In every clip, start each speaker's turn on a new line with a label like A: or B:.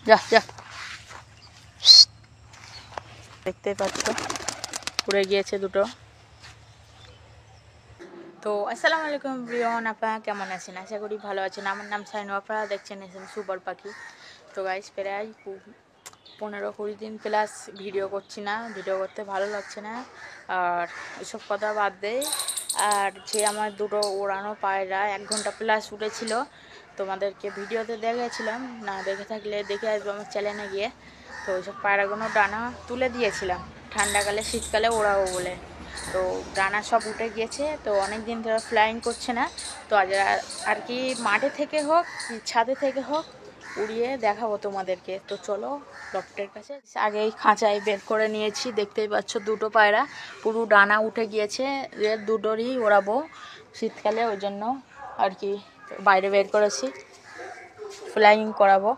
A: যা যা, দেখতে পাচ্ছ উড়ে গিয়েছে দুটো। তো আসসালামু আলাইকুম এভরিওয়ান, আপনারা কেমন আছেন? আশা করি ভালো আছেন। আমার নাম সাইনু, আপনারা দেখছেন এসএম সুপার পাখি। তো গাইস প্রায় 15-20 দিন প্লাস ভিডিও করছি না, ভিডিও করতে ভালো লাগছে না। আর এসব কথা বাদ দেয়। আর যে আমার দুটো ওড়ানো পায়রা 1 ঘন্টা প্লাস উঠেছিল, তোমাদেরকে ভিডিওতে দেখেছিলাম, না দেখে থাকলে দেখে আসবো আমার চ্যানেলে গিয়ে। তো ওইসব পায়রাগুলো ডানা তুলে দিয়েছিলাম ঠান্ডাকালে শীতকালে ওড়াবো বলে। তো ডানা সব উঠে গিয়েছে, তো অনেক দিন ধরে ফ্লাইং করছে না। তো আজ আর কি মাঠে থেকে হোক ছাদে থেকে হোক উড়িয়ে দেখাবো তোমাদেরকে। তো চলো লফটের কাছে। আগেই খাঁচায় বের করে নিয়েছি, দেখতেই পাচ্ছ দুটো পায়রা পুরো ডানা উঠে গিয়েছে। এর দুটোরই ওড়াবো শীতকালে, ওই জন্য আর কি বাইরে বের করেছি, ফ্লাইং করাবো।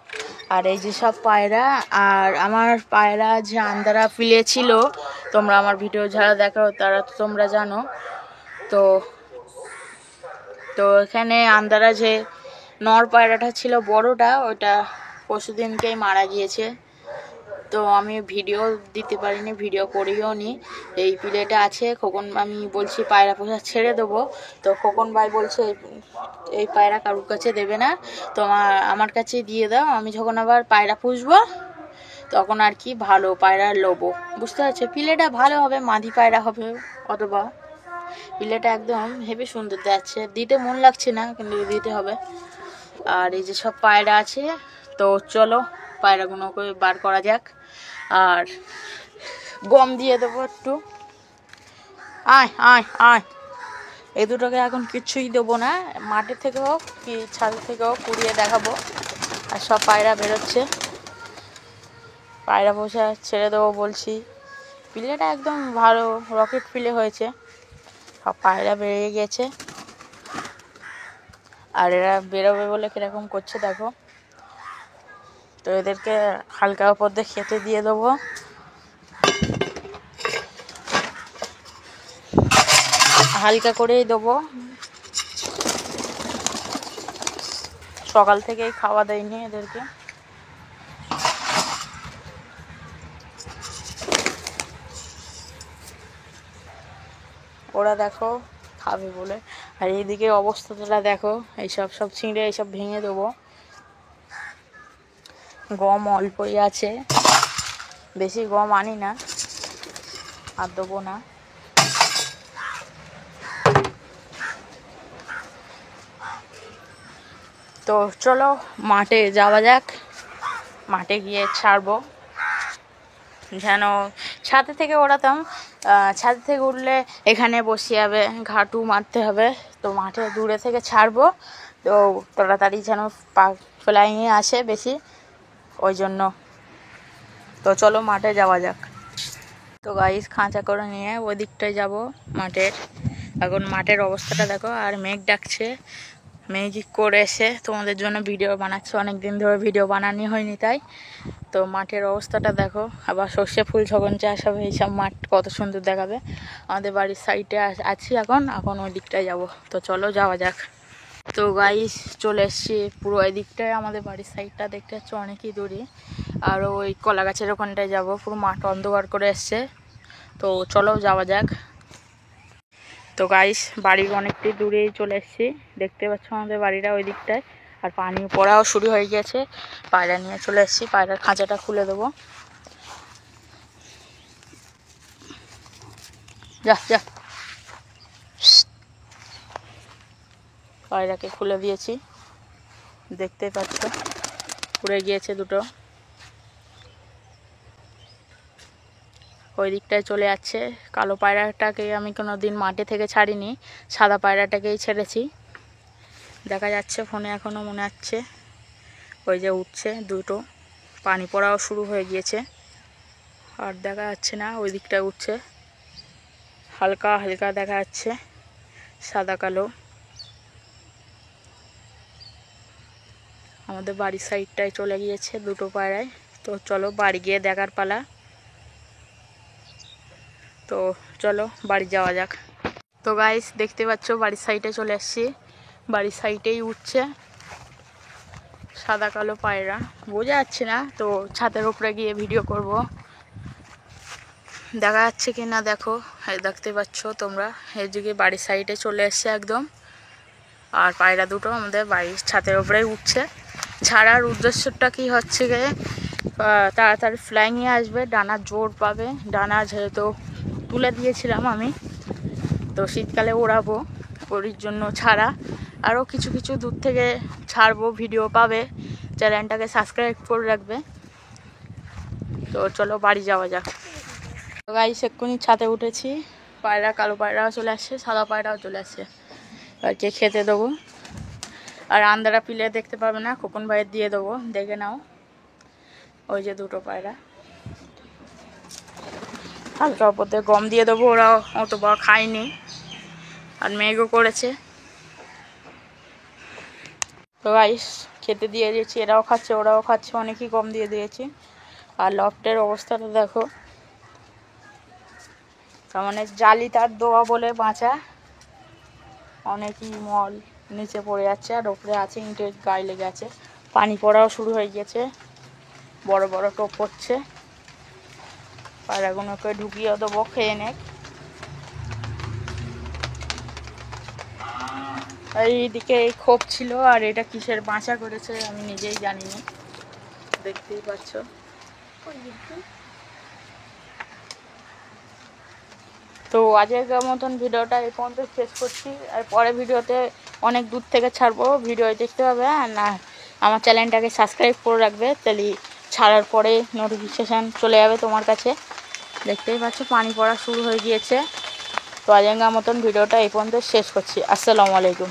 A: আর এই যে সব পায়রা, আর আমার পায়রা যে আন্দারা ফিলে ছিল, তোমরা আমার ভিডিও যারা দেখো তারা তো তোমরা জানো। তো তো এখানে আন্দারা যে নর পায়রাটা ছিল বড়টা, ওইটা পরশুদিনকেই মারা গিয়েছে। তো আমি ভিডিও দিতে পারিনি, ভিডিও করিও নি। এই পিলেটা আছে, খোকন আমি বলছি পায়রা পোষা ছেড়ে দেবো। তো খোকন ভাই বলছে এই পায়রা কারুর কাছে দেবে না, তো আমার কাছে দিয়ে দাও, আমি যখন আবার পায়রা পুষবো তখন আর কি ভালো পায়রা লোবো। বুঝতে পারছো? পিলেটা ভালো হবে, মাদি পায়রা হবে, অথবা পিলেটা একদম হেবি সুন্দর যাচ্ছে, দিতে মন লাগছে না কিন্তু দিতে হবে। আর এই যে সব পায়রা আছে, তো চলো পায়রাগুলোকে বার করা যাক। আর গম দিয়ে দেবো একটু। আয় আয় আয়, এই দুটোকে এখন কিছুই দেবো না, মাঠের থেকে হোক কি ছাদের থেকে হোক কুড়িয়ে দেখাবো। আর সব পায়রা বেরোচ্ছে, পায়রা পোষা ছেড়ে দেবো বলছি। পিলেটা একদম ভালো রকেট পিলে হয়েছে, সব পায়রা বেরিয়ে গেছে। আর এরা বেরোবে বলে কীরকম করছে দেখো। তো এদেরকে হালকা উপর দিয়ে খেতে দিয়ে দেবো। হালকা করেই দেবো, সকাল থেকেই খাওয়া দেয়নি এদেরকে। ওরা দেখো খাবে বলে। আর এইদিকে অবস্থাটা দেখো, এইসব সব ছিঁড়ে এইসব ভেঙে দেবো। গম অল্পই আছে, বেশি গম আনি না, আর দেবো না। তো চলো মাঠে যাওয়া যাক, মাঠে গিয়ে ছাড়বো। যেন ছাদে থেকে ওড়াতাম, ছাদে থেকে উঠলে এখানে বসে যাবে, ঘাটু মারতে হবে। তো মাঠে দূরে থেকে ছাড়বো, তো তাড়াতাড়ি যেন ফ্লাইংয়ে আসে বেশি, ওই জন্য। তো চলো মাঠে যাওয়া যাক। তো গাইস খাঁচা করে নিয়ে ওই দিকটায় যাবো মাঠের। এখন মাঠের অবস্থাটা দেখো, আর মেঘ ডাকছে, ম্যাজিক করে এসে তোমাদের জন্য ভিডিও বানাচ্ছে, অনেক দিন ধরে ভিডিও বানানি হয়নি তাই। তো মাঠের অবস্থাটা দেখো, আবার সর্ষে ফুল যখন চাষ হবে এইসব মাঠ কত সুন্দর দেখাবে। আমাদের বাড়ির সাইডে আছি এখন ওই দিকটায় যাব। তো চলো যাওয়া যাক। তো গাইস চলে এসছি পুরো ওই দিকটায়, আমাদের বাড়ির সাইডটা দেখতে পাচ্ছ অনেকই দূরে। আর ওই কলা গাছের ওখানটায় যাবো, পুরো মাঠ অন্ধকার করে এসছে। তো চলো যাওয়া যাক। তো গাইস বাড়ির অনেকটাই দূরেই চলে এসেছি, দেখতে পাচ্ছ আমাদের বাড়িটা ওই দিকটায়। আর পানি পড়াও শুরু হয়ে গেছে, পায়রা নিয়ে চলে এসেছি, পায়রার খাঁচাটা খুলে দেবো। যা যা, পায়রাকে খুলে দিয়েছি, দেখতে পাচ্ছ উড়ে গিয়েছে দুটো, ওই দিকটায় চলে যাচ্ছে। কালো পায়রাটাকে আমি কোনো দিন মাঠে থেকে ছাড়িনি, সাদা পায়রাটাকেই ছেড়েছি। দেখা যাচ্ছে ফোনে এখনও মনে হচ্ছে, ওই যে উঠছে দুটো, পানি পড়াও শুরু হয়ে গিয়েছে। আর দেখা যাচ্ছে না, ওই দিকটায় উঠছে, হালকা হালকা দেখা যাচ্ছে সাদা কালো। আমাদের বাড়ির সাইডটায় চলে গিয়েছে দুটো পায়রায়। তো চলো বাড়ি গিয়ে দেখার পালা। তো চলো বাড়ি যাওয়া যাক। তো গাইস দেখতে পাচ্ছ বাড়ির সাইডে চলে এসেছি, বাড়ির সাইডেই উঠছে সাদা কালো পায়রা, বোঝা যাচ্ছে না তো। ছাদের উপরে গিয়ে ভিডিও করব, দেখা যাচ্ছে কি না দেখো। দেখতে পাচ্ছ তোমরা, এদিকে বাড়ির সাইডে চলে এসছে একদম। আর পায়রা দুটো আমাদের বাড়ির ছাদের উপরেই উঠছে। ছাড়ার উদ্দেশ্যটা কি হচ্ছে গিয়ে তাড়াতাড়ি ফ্লাইংয়ে আসবে, ডানা জোর পাবে। ডানা যেহেতু তুলে দিয়েছিলাম আমি, তো শীতকালে ওড়াবো, ওর জন্য ছাড়া। আরও কিছু কিছু দূর থেকে ছাড়বো, ভিডিও পাবে। চ্যানেলটাকে সাবস্ক্রাইব করে রাখবে। তো চলো বাড়ি যাওয়া যাক। তো গাইস এক্ষুনি ছাদে উঠেছি, পায়রা, কালো পায়রাও চলে আসছে, সাদা পায়রাও চলে আসছে। এবারকে খেতে দেবো। আর আন্দারা পিলে দেখতে পাবে না, খোকন ভাইয়ের দিয়ে দেবো, দেখে নাও। ওই যে দুটো পায়রা, হালকা ওপরতে গম দিয়ে দেবো, ওরা অত বড় খায়নি। আর মেঘও করেছে। তো গাইস খেতে দিয়ে দিয়েছি, এরাও খাচ্ছে ওরাও খাচ্ছে, অনেকই গম দিয়ে দিয়েছি। আর লফটের অবস্থাটা দেখো, তার মানে জালি তার দোয়া বলে বাঁচা, অনেকই মল নিচে পড়ে যাচ্ছে। আর ওপরে আছে ইঁটের গায়ে লেগে আছে, পানি পড়াও শুরু হয়ে গেছে, বড় বড় টোপ পড়ছে। পায়রাগুলোকে ঢুকিয়ে দেবো, খেয়ে নেক। এইদিকে এই খোপ ছিল, আর এটা কিসের বাঁচা করেছে আমি নিজেই জানি না, দেখতেই পাচ্ছ। তো আজকের মতন ভিডিওটা এই পর্যন্ত শেষ করছি। আর পরে ভিডিওতে অনেক দূর থেকে ছাড়বো, ভিডিও দেখতে হবে। আর না, আমার চ্যানেলটাকে সাবস্ক্রাইব করে রাখবে, তাহলে ছাড়ার পরে নোটিফিকেশান চলে যাবে তোমার কাছে। দেখতেই পাচ্ছ পানি পড়া শুরু হয়ে গিয়েছে। তো আজকের মতন ভিডিওটা এই পর্যন্ত শেষ করছি। আসসালামু আলাইকুম।